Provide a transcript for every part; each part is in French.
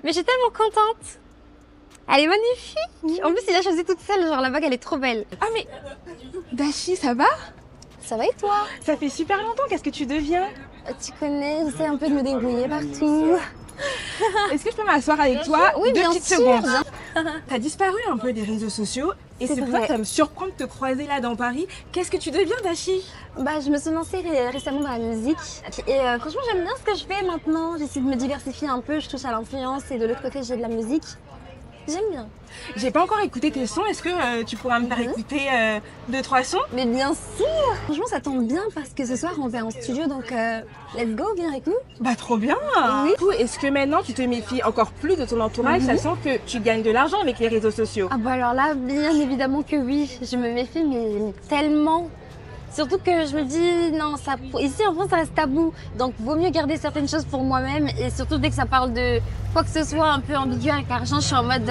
Mais je suis tellement contente. Elle est magnifique. En plus, il a choisi toute seule, genre la bague, elle est trop belle. Ah mais, Dashi, ça va? Ça va et toi? Ça fait super longtemps, qu'est-ce que tu deviens? Tu connais, j'essaie un peu de me débrouiller partout. Est-ce que je peux m'asseoir avec toi? Oui, Deux bien petites sûr. secondes. T'as disparu un peu des réseaux sociaux et C'est c'est pour ça vrai. que ça me surprend de te croiser là dans Paris. Qu'est-ce que tu deviens, Dashi? Bah, je me suis lancée récemment dans la musique. Et franchement, j'aime bien ce que je fais maintenant. J'essaie de me diversifier un peu. Je touche à l'influence et de l'autre côté, j'ai de la musique. J'aime bien. J'ai pas encore écouté tes sons, est-ce que tu pourras me faire écouter 2-3 sons? Mais bien sûr. Franchement, ça tombe bien parce que ce soir, on va en studio. Donc, let's go, viens avec nous. Bah trop bien! Oui. Du coup, est-ce que maintenant tu te méfies encore plus de ton entourage, sachant que tu gagnes de l'argent avec les réseaux sociaux? Ah bah alors là, bien évidemment que oui. Je me méfie, mais tellement. Surtout que je me dis, non, ça, ici en France, ça reste tabou. Donc, vaut mieux garder certaines choses pour moi-même. Et surtout, dès que ça parle de quoi que ce soit un peu ambigu avec l'argent, je suis en mode...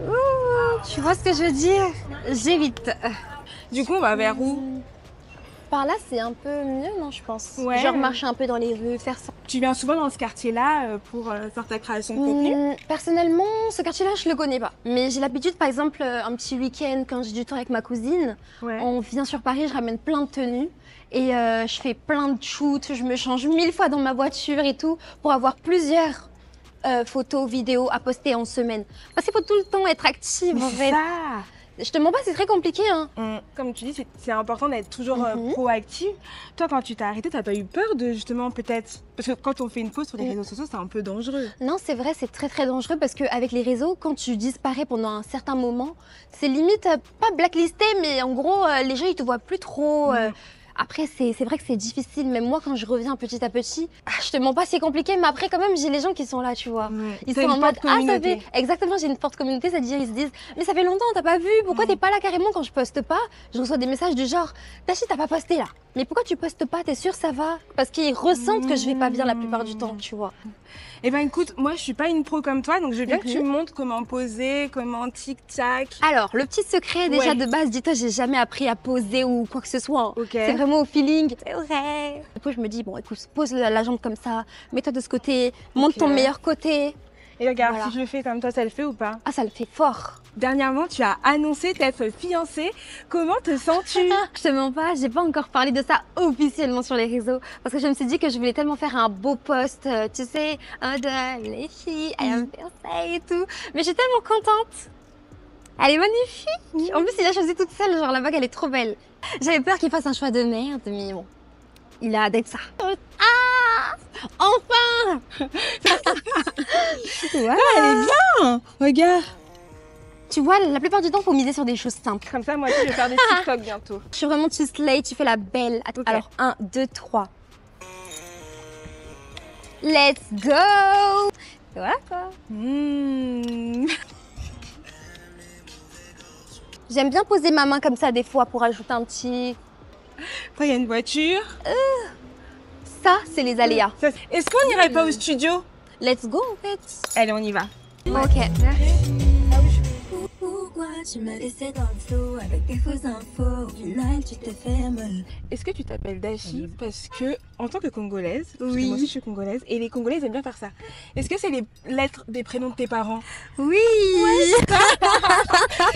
ouh, tu vois ce que je veux dire? J'évite. Du coup, on va vers où? Par là, c'est un peu mieux, non, je pense. Ouais. Genre marcher un peu dans les rues, faire ça. Tu viens souvent dans ce quartier-là pour faire ta création de contenu? Personnellement, ce quartier-là, je le connais pas. Mais j'ai l'habitude, par exemple, un petit week-end, quand j'ai du temps avec ma cousine, Ouais. on vient sur Paris, je ramène plein de tenues. Et je fais plein de shoots, je me change 1000 fois dans ma voiture et tout, pour avoir plusieurs photos, vidéos à poster en semaine. Parce qu'il faut tout le temps être active, en fait. Ça. Je te mens pas, c'est très compliqué, hein. Comme tu dis, c'est important d'être toujours proactive. Toi, quand tu t'es arrêtée, t'as pas eu peur de justement peut-être... Parce que quand on fait une pause sur les réseaux sociaux, c'est un peu dangereux. Non, c'est vrai, c'est très très dangereux parce qu'avec les réseaux, quand tu disparais pendant un certain moment, c'est limite pas blacklisté, mais en gros, les gens ils te voient plus trop. Après, c'est vrai que c'est difficile. Même moi, quand je reviens petit à petit, je te mens pas, c'est compliqué, mais après, quand même, j'ai les gens qui sont là, tu vois. Ils T'as sont une en mode, forte communauté. ça fait. Exactement, j'ai une forte communauté, c'est-à-dire, ils se disent, mais ça fait longtemps, t'as pas vu, pourquoi t'es pas là carrément quand je poste pas? Je reçois des messages du genre, Dashi, t'as pas posté là. Mais pourquoi tu postes pas? T'es sûr, ça va? Parce qu'ils ressentent que je vais pas bien la plupart du temps, tu vois. Eh ben écoute, moi je suis pas une pro comme toi, donc je veux bien que tu me montres comment poser, comment tic-tac. Alors, le petit secret déjà Ouais. de base, dis-toi, j'ai jamais appris à poser ou quoi que ce soit. Hein. Ok. C'est vraiment au feeling. C'est vrai. Du coup, je me dis, bon, écoute, pose la jambe comme ça, mets-toi de ce côté, monte ton meilleur côté. Et regarde, Voilà. si je le fais comme toi, ça le fait ou pas? Ah, ça le fait fort. Dernièrement, tu as annoncé t'être fiancée. Comment te sens-tu? Je te mens pas, j'ai pas encore parlé de ça officiellement sur les réseaux parce que je me suis dit que je voulais tellement faire un beau post, tu sais, de les filles, I am fiancée et tout. Mais je suis tellement contente. Elle est magnifique. En plus, il a choisi toute seule, genre la bague, elle est trop belle. J'avais peur qu'il fasse un choix de merde, mais bon, il a d'être ça. Ah, enfin. Ouais. Elle est bien. Regarde. Tu vois, la plupart du temps, faut miser sur des choses simples. Comme ça, moi aussi, je vais faire des TikTok bientôt. Je suis vraiment tu slay, tu fais la belle. Attends, Ok. alors 1, 2, 3. Let's go. Voilà quoi. J'aime bien poser ma main comme ça des fois pour ajouter un petit... Après, il y a une voiture. Ça, c'est les aléas. Est-ce qu'on n'irait pas au studio? Let's go en fait. Allez, on y va. Ok. Pourquoi tu m'as laissé dans le flou avec des fausses infos? Au final, tu te fermes. Est-ce que tu t'appelles Dashi parce que, en tant que Congolaise, parce que Oui. moi aussi je suis Congolaise, et les Congolaises aiment bien faire ça. Est-ce que c'est les lettres des prénoms de tes parents? Oui.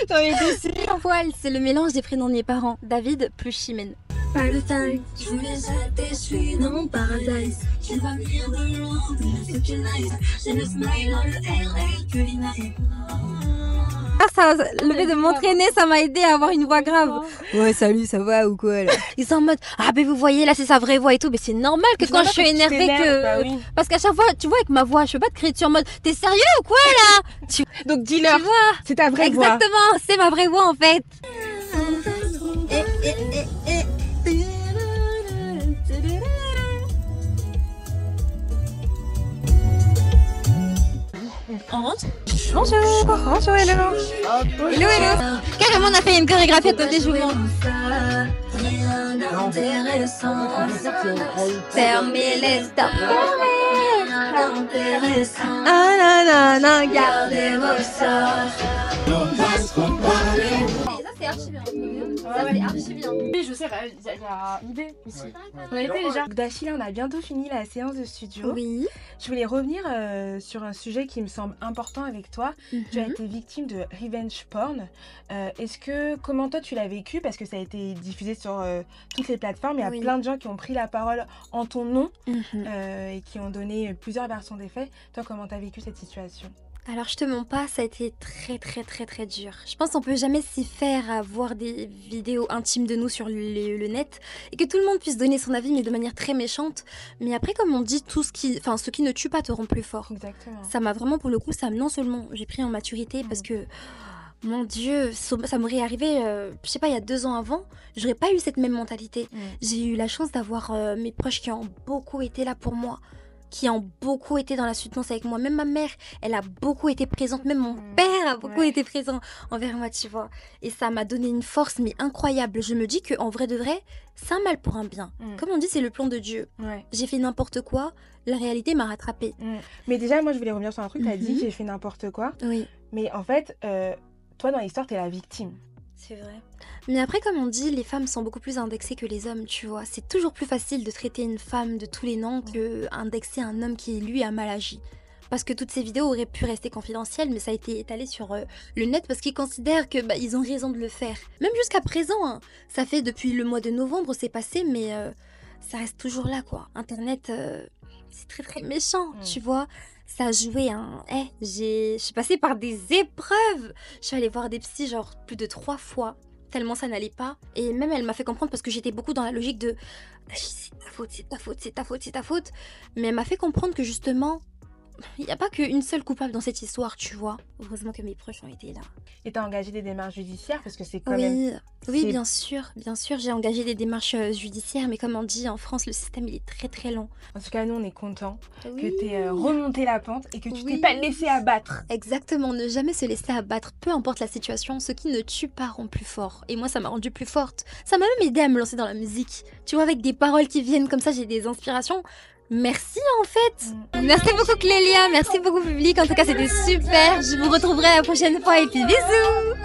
J'en étais sûre. Poil, c'est le mélange des prénoms de mes parents. David plus Chimène. Pas le time, je voulais jeter, je suis dans mon paradise. Tu vas venir de loin, mais c'est une nice. J'ai le smile dans le RL culinaire. Ça, le fait de m'entraîner, ça m'a aidé à avoir une voix grave. Ouais, salut, ça va ou quoi là? Ils sont en mode, ah ben vous voyez là c'est sa vraie voix et tout, mais c'est normal que quand je suis énervée que... Bah oui. Parce qu'à chaque fois, tu vois avec ma voix, je peux pas te crier dessus en mode, t'es sérieux ou quoi là? Donc dis-leur, Tu vois? c'est ta vraie voix. Exactement, c'est ma vraie voix en fait. On rentre? Bonjour, bonjour, hello. Hello, hello. Carrément, on a fait une chorégraphie à côté jouvent. Rien d'intéressant. Fermez les stop. Rien d'intéressant. Ah non, non, non, garde. Gardez vos sorts. Ça c'est archi bien. Ça, ouais. c'est archi bien. Oui, je sais, il y a une idée ici. On a été déjà. Dachila, on a bientôt fini la séance de studio. Oui. Je voulais revenir sur un sujet qui me semble important avec toi. Tu as été victime de revenge porn. Comment toi tu l'as vécu? Parce que ça a été diffusé sur toutes les plateformes. Il y a plein de gens qui ont pris la parole en ton nom et qui ont donné plusieurs versions des faits. Toi, comment tu as vécu cette situation? Alors je te mens pas, ça a été très dur. Je pense qu'on peut jamais s'y faire à voir des vidéos intimes de nous sur le net et que tout le monde puisse donner son avis mais de manière très méchante. Mais après comme on dit, ce qui ne tue pas te rend plus fort. Exactement. Ça m'a vraiment pour le coup, non seulement j'ai pris en maturité parce que mon Dieu, ça m'aurait arrivé, je sais pas, il y a 2 ans avant, j'aurais pas eu cette même mentalité. J'ai eu la chance d'avoir mes proches qui ont beaucoup été là pour moi, qui ont beaucoup été dans la soutenance avec moi. Même ma mère, elle a beaucoup été présente. Même mon père a beaucoup été présent envers moi, tu vois. Et ça m'a donné une force, mais incroyable. Je me dis qu'en vrai de vrai, c'est un mal pour un bien. Comme on dit, c'est le plan de Dieu. J'ai fait n'importe quoi, la réalité m'a rattrapée. Mais déjà, moi, je voulais revenir sur un truc. Tu as dit, j'ai fait n'importe quoi. Oui. Mais en fait, toi, dans l'histoire, tu es la victime. C'est vrai. Mais après, comme on dit, les femmes sont beaucoup plus indexées que les hommes, tu vois. C'est toujours plus facile de traiter une femme de tous les noms que indexer un homme qui, lui, a mal agi. Parce que toutes ces vidéos auraient pu rester confidentielles, mais ça a été étalé sur le net parce qu'ils considèrent que ils ont raison de le faire. Même jusqu'à présent, hein. Ça fait depuis le mois de novembre, c'est passé, mais ça reste toujours là, quoi. Internet, c'est très méchant, tu vois. Ça a joué je suis passée par des épreuves. Je suis allée voir des psys genre plus de 3 fois, tellement ça n'allait pas. Et même elle m'a fait comprendre parce que j'étais beaucoup dans la logique de c'est ta faute. Mais elle m'a fait comprendre que justement, il n'y a pas qu'une seule coupable dans cette histoire, tu vois. Heureusement que mes proches ont été là. Et t'as engagé des démarches judiciaires parce que c'est quand même... Oui, bien sûr, j'ai engagé des démarches judiciaires, mais comme on dit, en France, le système, il est très long. En tout cas, nous, on est contents que t'aies remonté la pente et que tu t'es pas laissé abattre. Exactement, ne jamais se laisser abattre, peu importe la situation, ce qui ne tue pas rend plus fort. Et moi, ça m'a rendue plus forte. Ça m'a même aidé à me lancer dans la musique. Tu vois, avec des paroles qui viennent comme ça, j'ai des inspirations. Merci en fait. Merci beaucoup Clélia, merci beaucoup public. En tout cas, c'était super. Je vous retrouverai la prochaine fois et puis bisous.